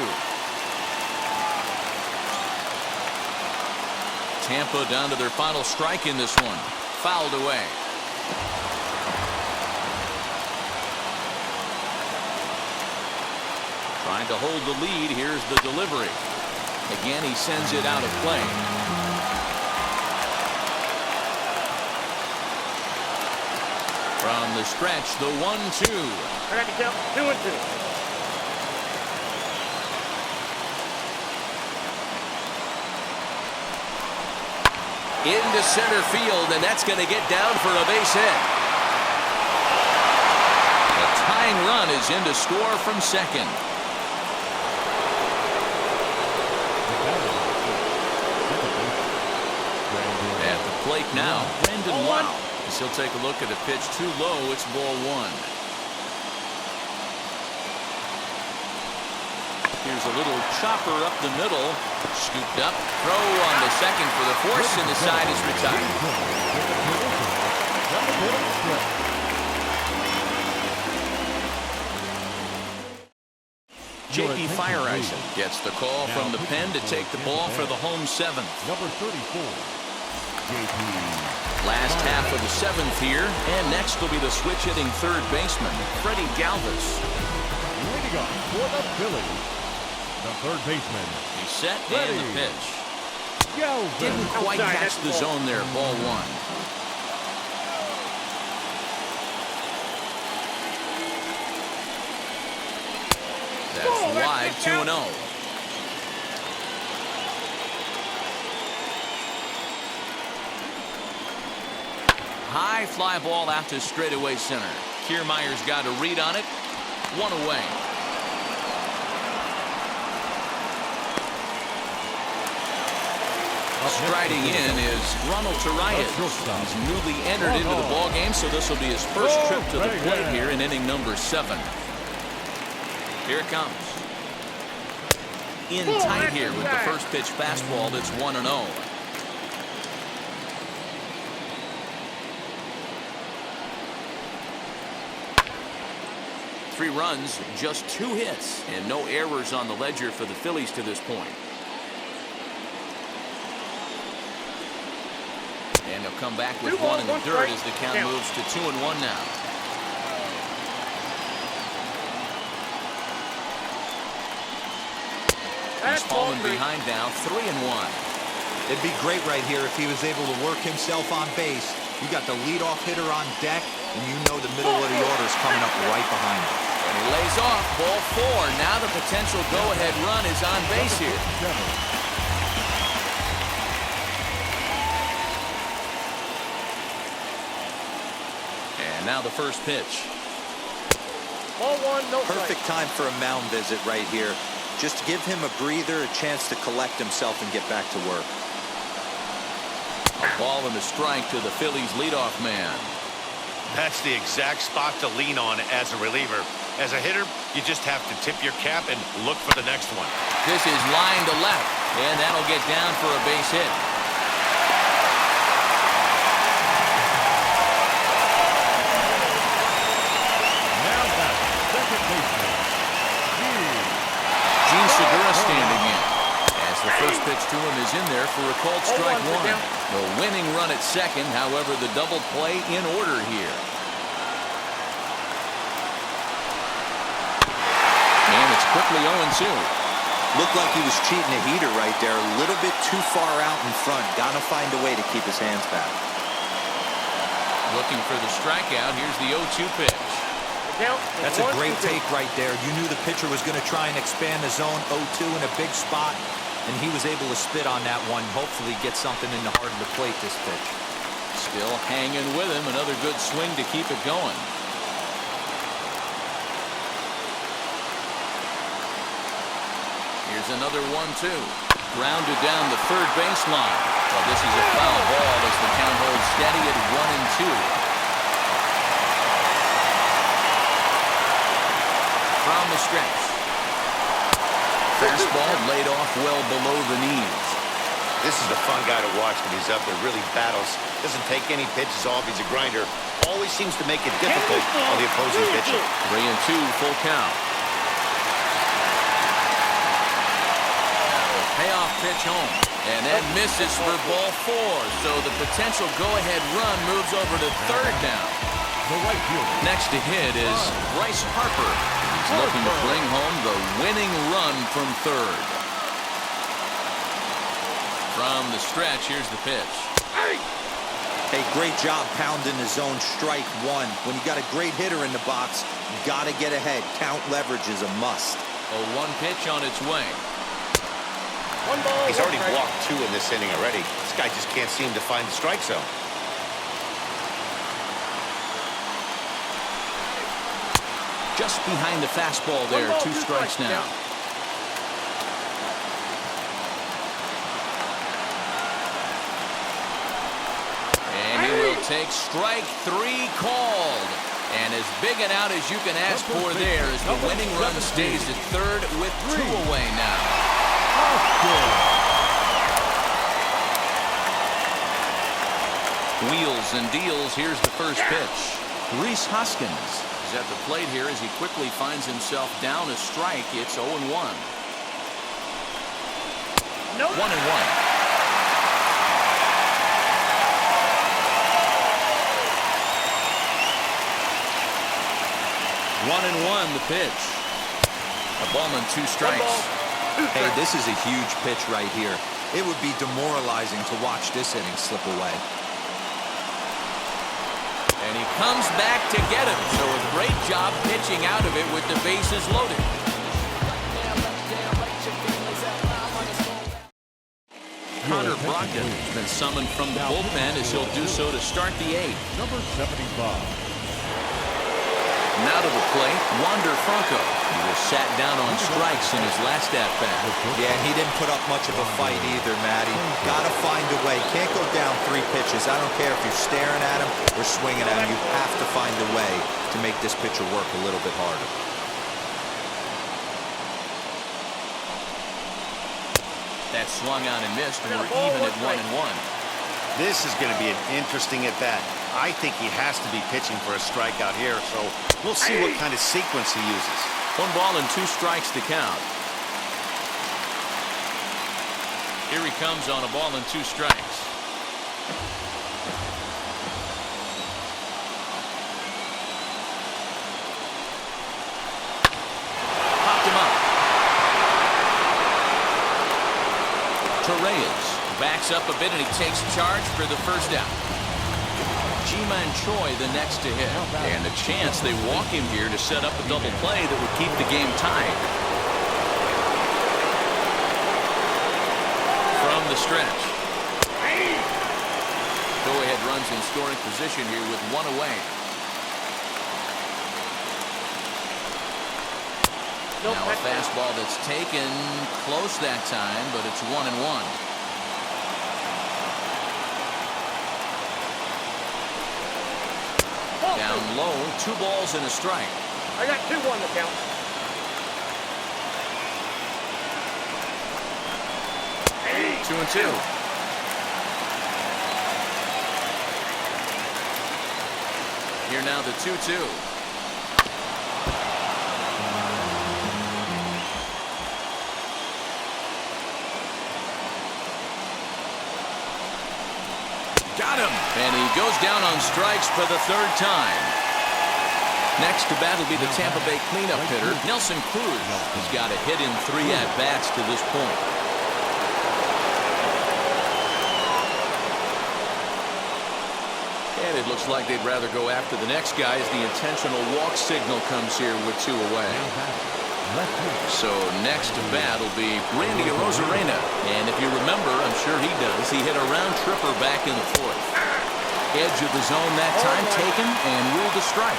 Speaker 1: Tampa down to their final strike in this one. Fouled away. Trying to hold the lead. Here's the delivery. Again, he sends it out of play. From the stretch, the 1-2.
Speaker 4: I got to count 2-2.
Speaker 1: Into center field, and that's going to get down for a base hit. The tying run is in to score from second. At the plate now, Brendan Wow. As he'll take a look at a pitch too low. It's ball 1. Here's a little chopper up the middle. Scooped up. Throw on the second for the force, and the side is retired. J.P. Fireisen gets the call from the pen to take the ball for the home 7th.
Speaker 5: Number 34, J.P.
Speaker 1: Last half of the 7th here, and next will be the switch hitting third baseman, Freddie Galvis.
Speaker 5: Leading up for the Phillies, the third baseman.
Speaker 1: He's set and the pitch. Didn't quite catch the zone there. Ball 1. That's wide. 2-0. High fly ball out to straightaway center. Kiermaier's got a read on it. One away. Striding in is Ronald Turias. He's newly entered into the ball game, so this will be his first trip to the plate here in inning number 7. Here it comes. In tight here with the first pitch fastball that's 1-0. Three runs, just 2 hits, and no errors on the ledger for the Phillies to this point. And he'll come back with 1 in the dirt as the count moves to 2-1 now. He's fallen behind now, 3-1.
Speaker 3: It'd be great right here if he was able to work himself on base. You got the leadoff hitter on deck, and you know the middle of the order is coming up right behind him.
Speaker 1: And he lays off, ball 4. Now the potential go-ahead run is on base here. And now the first pitch.
Speaker 4: Ball 1, no
Speaker 3: Perfect time for a mound visit right here. Just to give him a breather, a chance to collect himself and get back to work.
Speaker 1: A ball and a strike to the Phillies leadoff man.
Speaker 2: That's the exact spot to lean on as a reliever. As a hitter, you just have to tip your cap and look for the next one.
Speaker 1: This is line to left, and that'll get down for a base hit.
Speaker 5: Now back, second baseman,
Speaker 1: Gene Segura standing in. As the first pitch to him is in there for a called strike 1. The winning run at second, however, the double play in order here. And it's quickly 0-2.
Speaker 3: Looked like he was cheating a heater right there. A little bit too far out in front. Gotta find a way to keep his hands back.
Speaker 1: Looking for the strikeout. Here's the 0-2 pitch.
Speaker 3: That's a great take right there. You knew the pitcher was going to try and expand the zone 0-2 in a big spot, and he was able to spit on that one. Hopefully get something in the heart of the plate this pitch.
Speaker 1: Still hanging with him. Another good swing to keep it going. Here's another 1-2. Grounded down the third baseline. Well, this is a foul ball as the count holds steady at 1-2. From the stretch. Fastball laid off well below the knees.
Speaker 2: This is a fun guy to watch when he's up there. Really battles. Doesn't take any pitches off. He's a grinder. Always seems to make it difficult on the opposing pitcher.
Speaker 1: 3-2, full count. Payoff pitch home. And that misses for ball 4. So the potential go-ahead run moves over to third now.
Speaker 5: the right fielder.
Speaker 1: Next to hit is Bryce Harper. He's looking to bring home the winning run from third. From the stretch, here's the pitch.
Speaker 3: Hey, great job pounding the zone strike 1. When you got a great hitter in the box, you got to get ahead. Count leverage is a must.
Speaker 1: A 1 pitch on its way.
Speaker 2: He's already walked 2 in this inning already. This guy just can't seem to find the strike zone.
Speaker 1: Just behind the fastball there. 2 strikes now. And he will take strike 3 called. And as big an out as you can ask for there as the winning run stays at third with 2 away now. Wheels and deals. Here's the first pitch. Rhys Hoskins is at the plate here as he quickly finds himself down a strike. It's 0-1. 1-1. 1-1 the pitch. A ball and 2 strikes.
Speaker 3: Hey, this is a huge pitch right here. It would be demoralizing to watch this inning slip away.
Speaker 1: And he comes back to get him. So a great job pitching out of it with the bases loaded. Connor Brogdon has been summoned from the bullpen as he'll do so to start the 8th.
Speaker 5: Number 75.
Speaker 1: Now to the plate, Wander Franco. He was sat down on strikes in his last at-bat.
Speaker 3: Yeah, he didn't put up much of a fight either, Matty. Gotta find a way. Can't go down 3 pitches. I don't care if you're staring at him or swinging at him. You have to find a way to make this pitcher work a little bit harder.
Speaker 1: That swung out and missed, and we're even at 1-1.
Speaker 2: This is going to be an interesting at-bat. I think he has to be pitching for a strikeout here, so we'll see what kind of sequence he uses.
Speaker 1: 1 ball and 2 strikes to count. Here he comes on a ball and 2 strikes. Popped him up. Torres backs up a bit and he takes charge for the first out. Ji-Man Choi the next to hit. And a chance they walk him here to set up a double play that would keep the game tied. From the stretch. Go-ahead runs in scoring position here with 1 away. Now a fastball that's taken close that time, but it's 1-1. Down low, 2 balls and a strike.
Speaker 4: I got 2-1 to count.
Speaker 1: Hey. 2-2. Here now the 2-2. Got him. And he goes down on strikes for the 3rd time. Next to bat will be the Tampa Bay cleanup hitter, Nelson Cruz. He's got a hit in 3 at-bats to this point. And it looks like they'd rather go after the next guy as the intentional walk signal comes here with 2 away. So next to bat will be Randy Arozarena. And if you remember, I'm sure he does, he hit a round tripper back in the 4th. Edge of the zone that time taken and ruled a strike.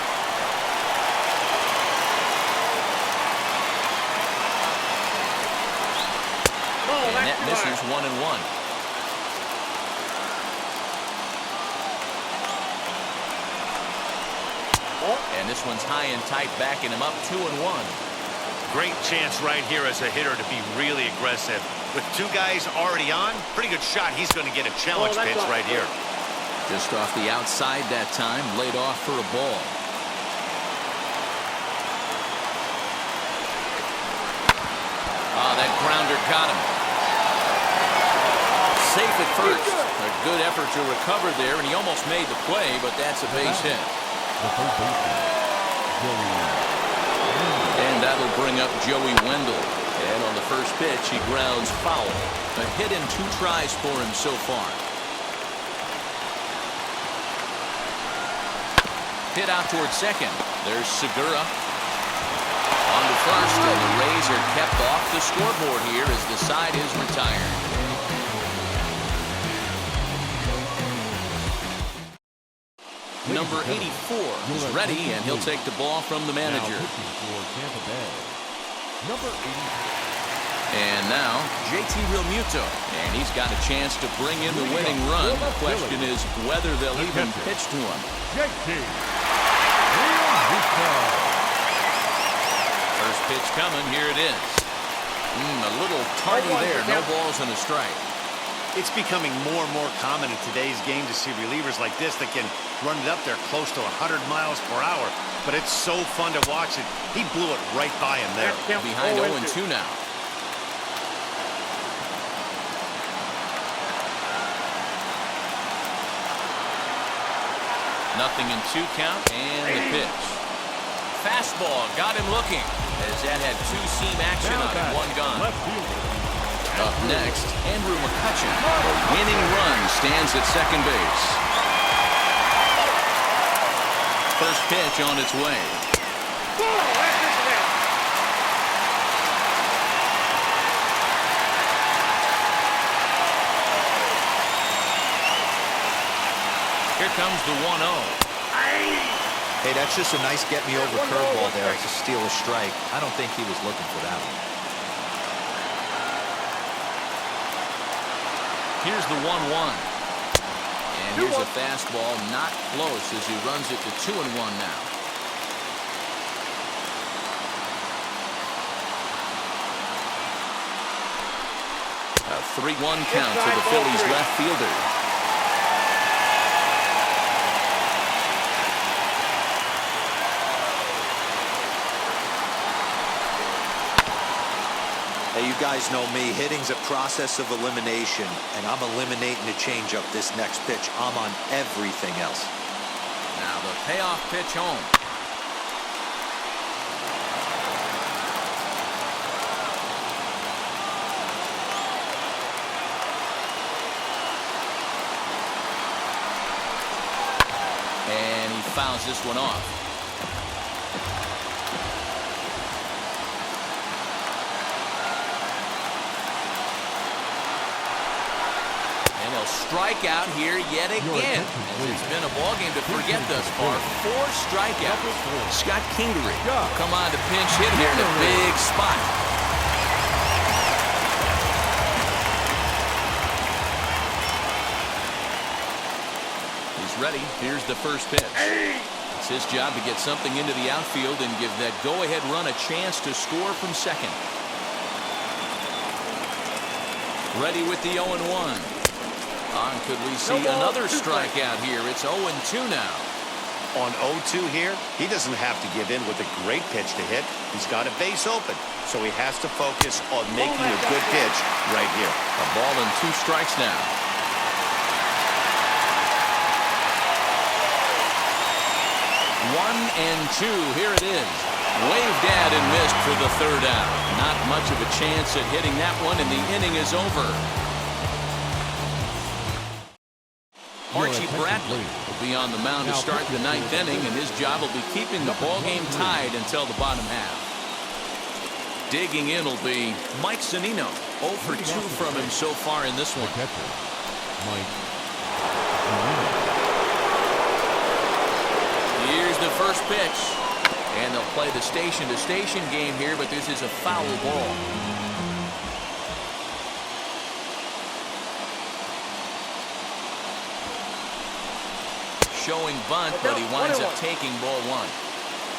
Speaker 1: And that misses 1-1. And this one's high and tight, backing him up 2-1.
Speaker 2: Great chance right here as a hitter to be really aggressive. With 2 guys already on, pretty good shot. He's going to get a challenge pitch right here.
Speaker 1: Just off the outside that time, laid off for a ball. That grounder got him. Safe at first. A good effort to recover there, and he almost made the play, but that's a base hit. And that'll bring up Joey Wendell. And on the first pitch, he grounds foul. A hit in 2 tries for him so far. Hit out towards second. There's Segura. On to first, and the Rays are kept off the scoreboard here as the side is retired. Number 84 is ready, and he'll take the ball from the manager. And now, JT Realmuto. And he's got a chance to bring in the winning run. The question is whether they'll even pitch to him. First pitch coming. Here it is. A little tardy there. No balls and a strike.
Speaker 2: It's becoming more and more common in today's game to see relievers like this that can run it up there close to 100 miles per hour. But it's so fun to watch it. He blew it right by him there.
Speaker 1: Behind 0-2 now. Nothing in 2 count, and the pitch. Fastball got him looking as that had 2-seam action on it. 1 gone. Up next, Andrew McCutchen. A winning run stands at second base. First pitch on its way. Here comes the 1-0.
Speaker 3: Hey, that's just a nice get-me-over curveball there to steal a strike. I don't think he was looking for that one.
Speaker 1: Here's the 1-1. And here's a fastball not close as he runs it to 2-1 now. A 3-1 count to the Phillies left fielder.
Speaker 3: Hey, you guys know me. Hitting's a process of elimination, and I'm eliminating the changeup this next pitch. I'm on everything else.
Speaker 1: Now the payoff pitch home. And he fouls this one off. Strikeout here yet again. As it's been a ball game to forget thus far. 4 strikeouts. Scott Kingery come on to pinch hit here in a big spot. He's ready. Here's the first pitch. It's his job to get something into the outfield and give that go-ahead run a chance to score from second. Ready with the 0-1. Could we see another strikeout here? It's 0-2 now.
Speaker 2: On 0-2 here, he doesn't have to give in with a great pitch to hit. He's got a base open, so he has to focus on making a good pitch right here.
Speaker 1: A ball and 2 strikes now. One and 2. Here it is. Waved at and missed for the 3rd out. Not much of a chance at hitting that one, and the inning is over. Archie Bradley will be on the mound to start the 9th inning, and his job will be keeping the ball game tied until the bottom half. Digging in will be Mike Zunino. 0 for 2 from him so far in this one. Here's the first pitch. And they'll play the station-to-station game here, but this is a foul ball. Showing bunt, but he winds up taking ball 1.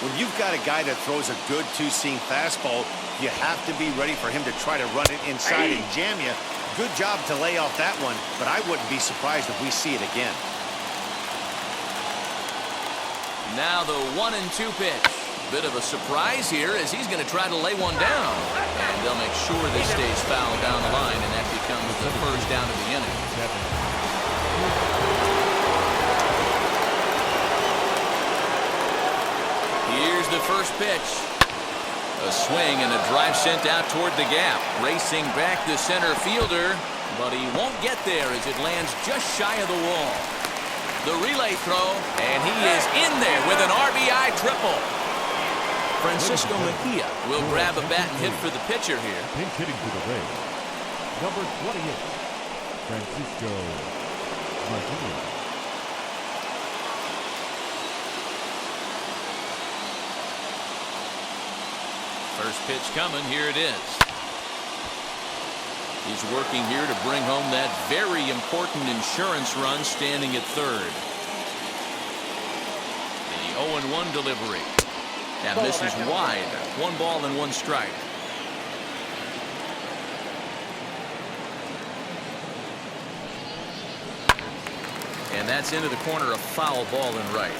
Speaker 2: When you've got a guy that throws a good two-seam fastball, you have to be ready for him to try to run it inside and jam you. Good job to lay off that one, but I wouldn't be surprised if we see it again.
Speaker 1: Now the 1-2 pitch. Bit of a surprise here as he's going to try to lay one down. And they'll make sure this stays foul down the line, and that becomes the first down of the inning. Here's the first pitch. A swing and a drive sent out toward the gap. Racing back the center fielder, but he won't get there as it lands just shy of the wall. The relay throw, and he is in there with an RBI triple. Francisco Mejia will grab a bat and hit for the pitcher here.
Speaker 5: Pinch hitting to the Rays. Number 28, Francisco Mejia.
Speaker 1: First pitch coming. Here it is. He's working here to bring home that very important insurance run, standing at 3rd. The 0-1 delivery. And this is wide. 1 ball and 1 strike. And that's into the corner, a foul ball and right.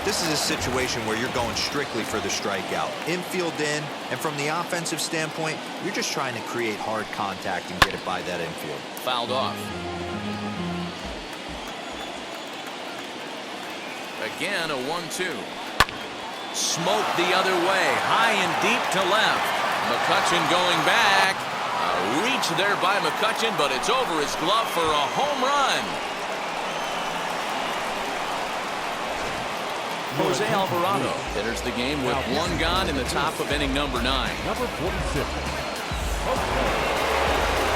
Speaker 3: This is a situation where you're going strictly for the strikeout. Infield in, and from the offensive standpoint, you're just trying to create hard contact and get it by that infield.
Speaker 1: Fouled off. Again, a 1-2. Smoked the other way, high and deep to left. McCutchen going back. A reach there by McCutchen, but it's over his glove for a home run. Jose Alvarado enters the game with 1 gone in the top of inning number 9.
Speaker 5: Number 46.